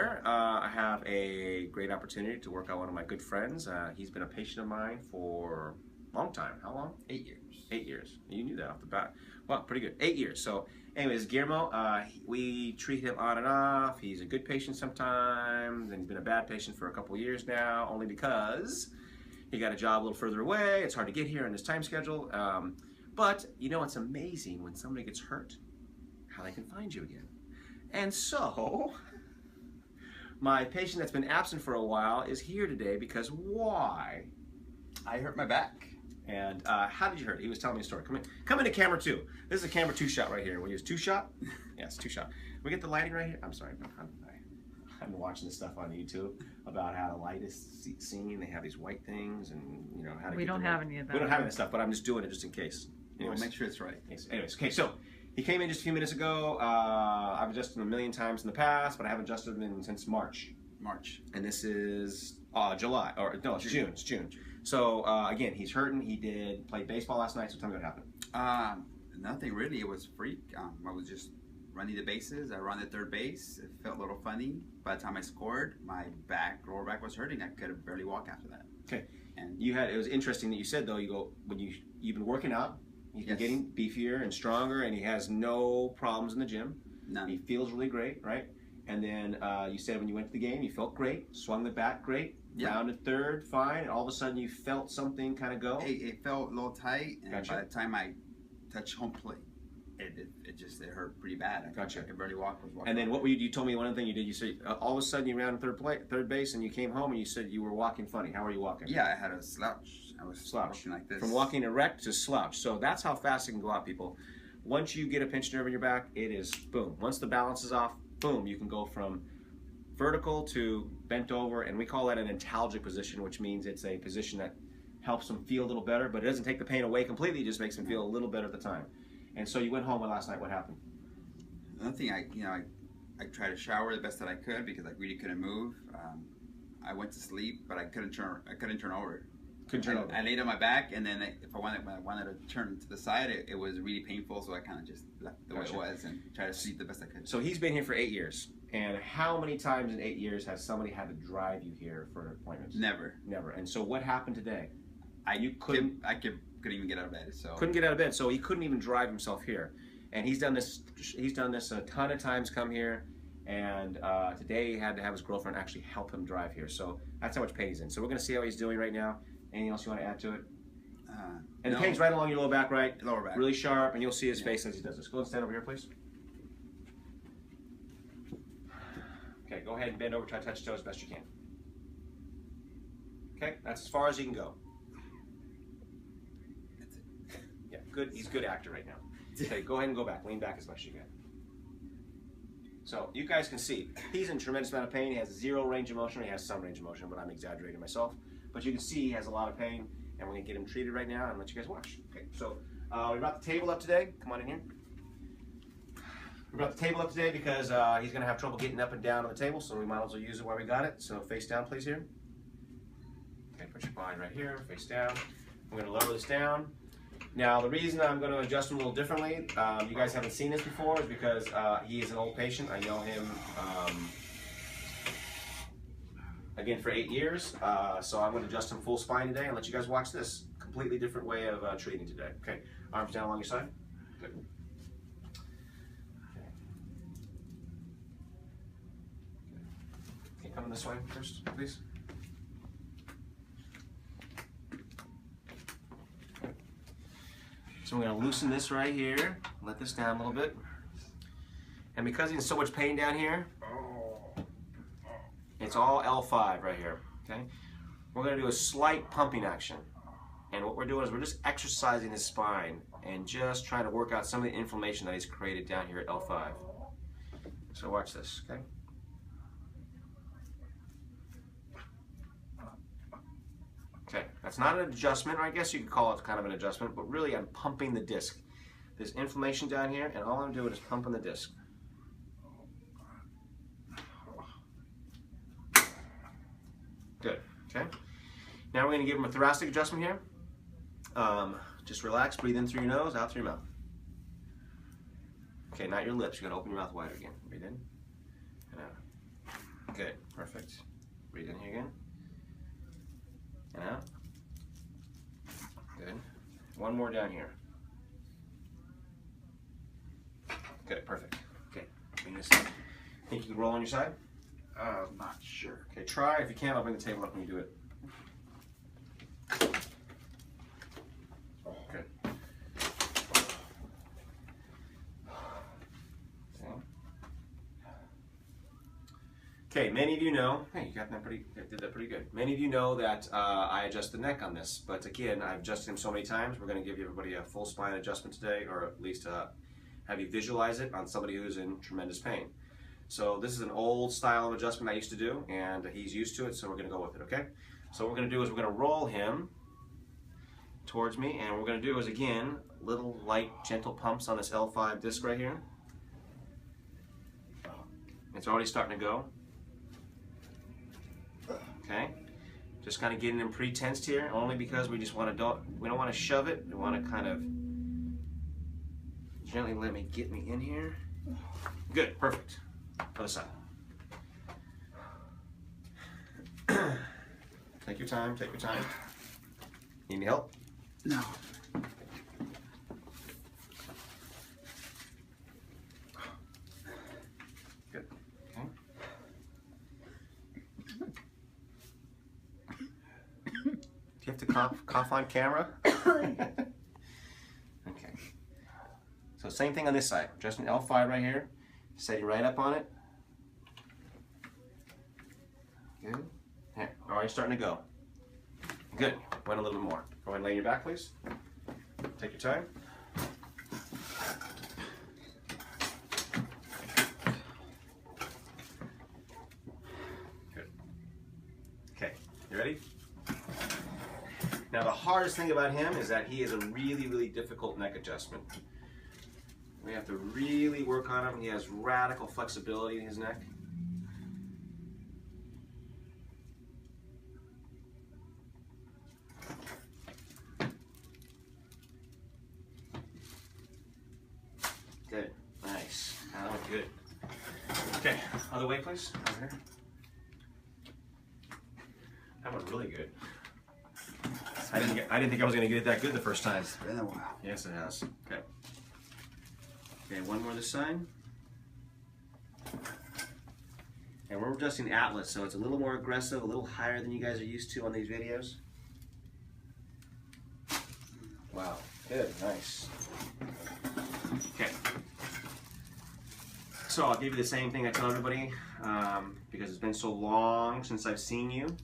there, I have a great opportunity to work on one of my good friends. He's been a patient of mine for a long time. How long? 8 years. 8 years. You knew that off the bat. Well, pretty good. 8 years. So anyways, Guillermo, we treat him on and off. He's a good patient sometimes, and he's been a bad patient for a couple years now, only because he got a job a little further away. It's hard to get here on his time schedule. But you know, it's amazing when somebody gets hurt, how they can find you again. And so, my patient that's been absent for a while is here today because why? I hurt my back. And how did you hurt it? He was telling me a story. Come into camera 2. This is a camera 2 shot right here. We use 2 shot? Yes, 2 shot. We get the lighting right here? I'm sorry. I've been watching this stuff on YouTube about how the light is seen. They have these white things and, you know, how to We don't have any of that. We don't have any of that stuff, but I'm just doing it just in case. We'll make sure it's right. Anyways, okay, so he came in just a few minutes ago. I've adjusted him a million times in the past, but I haven't adjusted him since March. And this is July, or no, it's June. It's June. So again, he's hurting. He played baseball last night. So tell me what happened. Nothing really. It was freak. I was just running the bases. I ran the third base. It felt a little funny. By the time I scored, my lower back was hurting. I could barely walk after that. Okay. And it was interesting that you said though. You've been working out. He's been getting beefier and stronger, and he has no problems in the gym. None. He feels really great, right? And then you said when you went to the game, you felt great, swung the bat great, rounded third, fine, and all of a sudden you felt something kind of go? It felt a little tight, and Gotcha. by the time I touched home plate, it hurt pretty bad. I could barely walk. And then what were you told me one other thing you did, you said all of a sudden you rounded third base and you came home and you said you were walking funny. How were you walking? Yeah, I had a slouch. I was walking like this. From walking erect to slouch. So that's how fast it can go out, people. Once you get a pinched nerve in your back, it is boom. Once the balance is off, boom, you can go from vertical to bent over, and we call that an antalgic position, which means it's a position that helps them feel a little better, but it doesn't take the pain away completely, it just makes them feel a little better at the time. And so you went home last night, what happened? Nothing. I tried to shower the best that I could because I really couldn't move. I went to sleep, but I couldn't turn over. I laid on my back, and then if I wanted to turn to the side, it was really painful, so I kind of just left the way it was and tried to sleep the best I could. So he's been here for 8 years. And how many times in 8 years has somebody had to drive you here for appointments? Never. Never. And so what happened today? I couldn't even get out of bed. So couldn't get out of bed, so he couldn't even drive himself here. And he's done this a ton of times, come here, and today he had to have his girlfriend actually help him drive here. So that's how much pain he's in. So we're going to see how he's doing right now. Anything else you want to add to it? And the pain's right along your lower back, right? Lower back. Really sharp, and you'll see his face as he does this. Go and stand over here, please. Okay, go ahead and bend over, try to touch his toes as best you can. Okay, that's as far as you can go. That's it. Yeah, good. He's a good actor right now. Okay, go ahead and go back. Lean back as much as you can. So you guys can see, he's in a tremendous amount of pain. He has zero range of motion. He has some range of motion, but I'm exaggerating myself. But you can see he has a lot of pain, and we're going to get him treated right now and let you guys watch. Okay, so we brought the table up today. Come on in here. We brought the table up today because he's going to have trouble getting up and down on the table, so we might as well use it where we got it. So face down, please, here. Okay, put your body right here, face down. We're going to lower this down. Now, the reason I'm going to adjust him a little differently, you guys haven't seen this before, is because he is an old patient. I know him, again, for 8 years. So I'm going to adjust him full spine today and let you guys watch this completely different way of treating today. Okay, arms down along your side. Good. Okay, come this way first, please. So we're going to loosen this right here, let this down a little bit. And because he's in so much pain down here, it's all L5 right here, okay? We're going to do a slight pumping action. And what we're doing is we're just exercising his spine and just trying to work out some of the inflammation that he's created down here at L5. So watch this, okay? Okay, that's not an adjustment, or I guess you could call it kind of an adjustment, but really I'm pumping the disc. There's inflammation down here, and all I'm doing is pumping the disc. Good, okay? Now we're going to give him a thoracic adjustment here. Just relax, breathe in through your nose, out through your mouth. Okay, not your lips, you got to open your mouth wider again. Breathe in and out. Good, perfect. Breathe in here again. And out. Good. One more down here. Good, perfect. Okay, bring this up. Think you can roll on your side? Not sure. Okay, try. If you can't, I'll bring the table up when you do it. Good. Okay, many of you know, hey, you got that did that pretty good. Many of you know that I adjust the neck on this, but again, I've adjusted him so many times, we're going to give everybody a full spine adjustment today, or at least have you visualize it on somebody who's in tremendous pain. So this is an old style of adjustment I used to do, and he's used to it, so we're going to go with it, okay? So what we're going to do is we're going to roll him towards me, and what we're going to do is, again, little light, gentle pumps on this L5 disc right here. It's already starting to go. Okay, just kind of getting him pre-tensed here, only because we just want to we don't want to shove it. We want to kind of gently let me get me in here. Good, perfect. Other side. Take your time. Take your time. Need any help? No. Good. Okay. Do you have to cough on camera? Okay. So same thing on this side. Just an L5 right here. Setting right up on it. Good. Here, already starting to go. Good. Went a little bit more. Go ahead and lay on your back, please. Take your time. Good. Okay, you ready? Now the hardest thing about him is that he is a really, really difficult neck adjustment. We have to really work on him. He has radical flexibility in his neck. Good, nice. That was good. Okay, other way, please. Over here. That was really good. I didn't think I was going to get it that good the first time. It's been a while. Yes, it has. Okay. Okay, one more this side. And we're adjusting Atlas, so it's a little more aggressive, a little higher than you guys are used to on these videos. Wow, good, nice. Okay. So I'll give you the same thing I tell everybody, because it's been so long since I've seen you,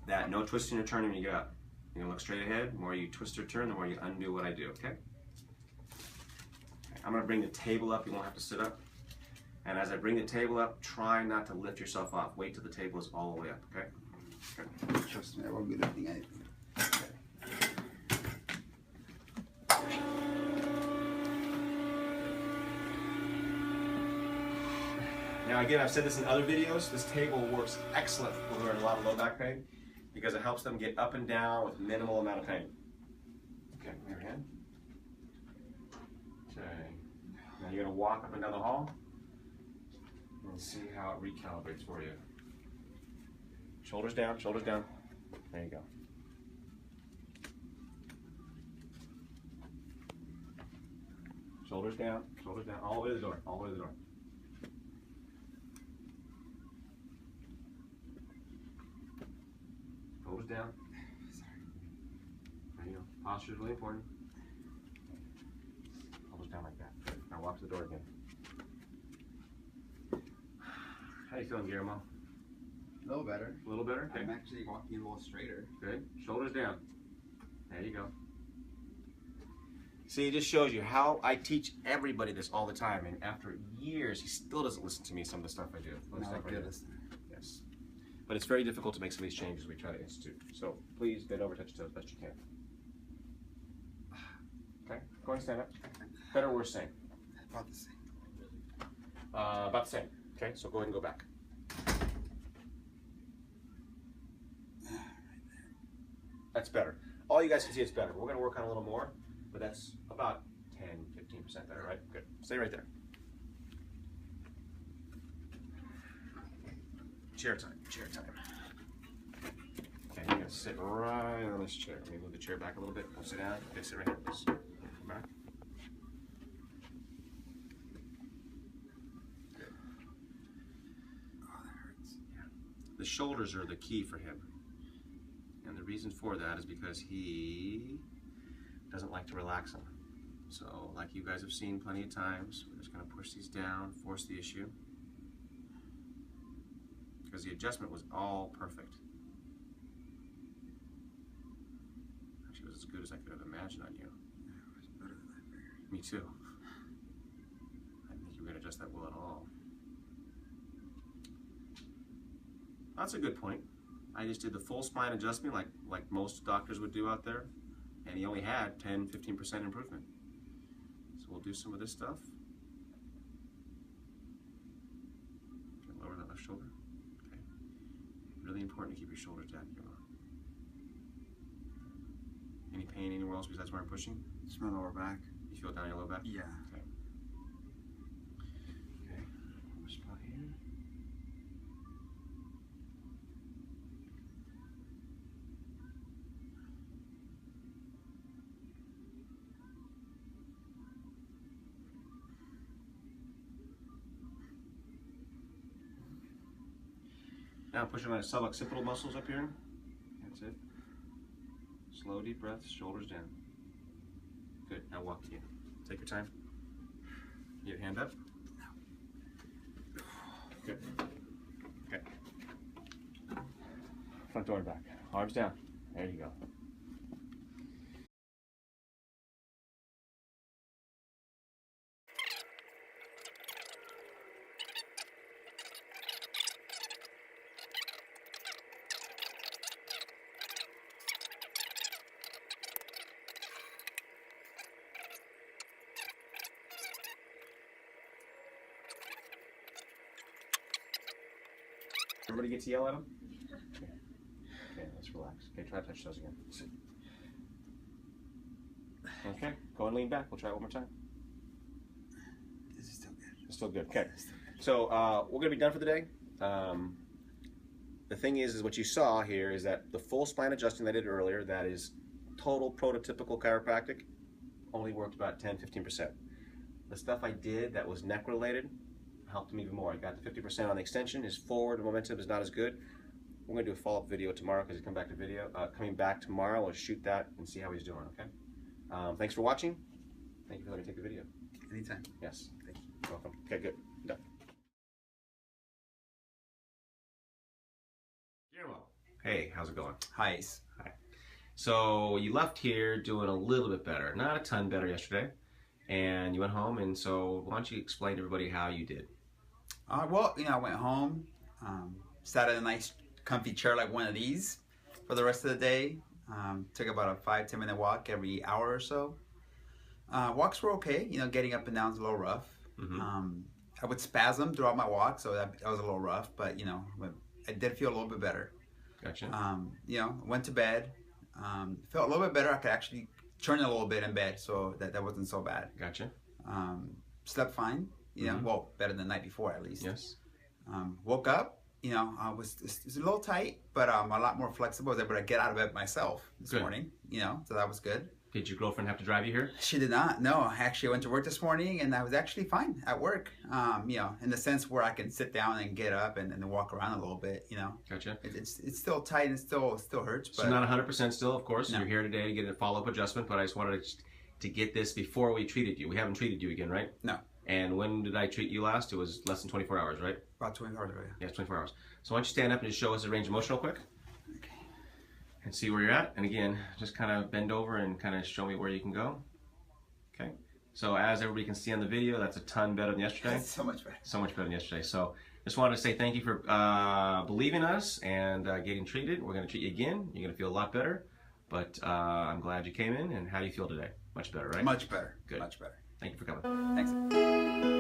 that no twisting or turning when you get up. You're gonna look straight ahead. The more you twist or turn, the more you undo what I do, okay? I'm gonna bring the table up. You won't have to sit up. And as I bring the table up, try not to lift yourself off. Wait till the table is all the way up, okay? Okay. Trust me, I won't be lifting anything. Okay. Now again, I've said this in other videos, this table works excellent for people who are in a lot of low back pain because it helps them get up and down with minimal amount of pain. Okay, move your hand. Okay. Now you're gonna walk up and down the hall and see how it recalibrates for you. Shoulders down, shoulders down. There you go. Shoulders down, all the way to the door, all the way to the door. Shoulders down. There you go. Posture is really important. Shoulders down like that. Good. Now walk to the door again. How you feeling, Guillermo? A little better. A little better? Okay. I'm actually walking a little straighter. Good. Shoulders down. There you go. See, it just shows you how I teach everybody this all the time, and after years, he still doesn't listen to me, some of the stuff I do. Yes. But it's very difficult to make some of these changes we try to institute. So please bend over, touch your toes as best you can. Okay, go ahead and stand up. Better or worse, same? About the same. About the same. Okay, so go ahead and go back. That's better. All you guys can see it's better. We're going to work on a little more, but that's about 10-15% better, right? Good. Stay right there. chair time, chair time. Okay, you're gonna sit right on this chair. Let me move the chair back a little bit. We'll sit down. Okay, sit right here, please. Come back. Good. Oh, that hurts. Yeah. The shoulders are the key for him. And the reason for that is because he doesn't like to relax them. So, like you guys have seen plenty of times, we're just gonna push these down, force the issue. Because the adjustment was all perfect. Actually, it was as good as I could have imagined on you. Yeah, it was better than I figured. Me too. I didn't think you were going to adjust that well at all. That's a good point. I just did the full spine adjustment like most doctors would do out there, and he only had 10-15% improvement. So we'll do some of this stuff. Lower that left shoulder. Really important to keep your shoulders down, Guillermo. Any pain anywhere else besides where I'm pushing? Just my lower back. You feel it down your lower back? Yeah. Okay. Okay. One spot here. Now pushing my suboccipital muscles up here. That's it. Slow, deep breaths, shoulders down. Good. Now walk to you. Take your time. Your hand up. Good. Okay. Front door and back. Arms down. There you go. Everybody get to yell at him? Okay. Okay, let's relax. Okay, try to touch those again. Okay, go and lean back. We'll try it one more time. This is still good. It's still good. Okay. So we're going to be done for the day. The thing is what you saw here is that the full spine adjusting that I did earlier, that is total prototypical chiropractic, only worked about 10-15%. The stuff I did that was neck related helped him even more. I got the 50% on the extension. His forward momentum is not as good. We're going to do a follow-up video tomorrow because he's coming back tomorrow. We'll shoot that and see how he's doing, okay? Thanks for watching. Thank you for letting me take the video. Anytime. Yes. Thank you. You're welcome. Okay, good. Done. Guillermo. Hey, how's it going? Hi. Hi. So you left here doing a little bit better. Not a ton better yesterday. And you went home, and so why don't you explain to everybody how you did? Well, I went home, sat in a nice comfy chair like one of these for the rest of the day. Took about a 5-10 minute walk every hour or so. Walks were okay, getting up and down is a little rough. Mm-hmm. I would spasm throughout my walk, so that was a little rough, but I did feel a little bit better. Gotcha. Went to bed, felt a little bit better. I could actually turn a little bit in bed, so that wasn't so bad. Gotcha. Slept fine, Mm-hmm. well, better than the night before at least. Yes. Woke up, I was a little tight, but a lot more flexible. I was able to get out of bed myself this morning, so that was good. Did your girlfriend have to drive you here? She did not. No, actually, I went to work this morning, and I was actually fine at work. In the sense where I can sit down and get up and walk around a little bit. Gotcha. It's still tight and still hurts. But so not 100% still, of course. No. You're here today to get a follow-up adjustment, but I just wanted to get this before we treated you. We haven't treated you again, right? No. And when did I treat you last? It was less than 24 hours, right? About 24 hours ago. Yeah, it's 24 hours. So why don't you stand up and just show us the range of motion real quick? Okay. And see where you're at. And again, just kind of bend over and kind of show me where you can go. Okay. So as everybody can see on the video, that's a ton better than yesterday. That's so much better. So much better than yesterday. So just wanted to say thank you for believing us and getting treated. We're going to treat you again. You're going to feel a lot better. But I'm glad you came in. And how do you feel today? Much better, right? Much better. Good. Much better. Thank you for coming. Thanks.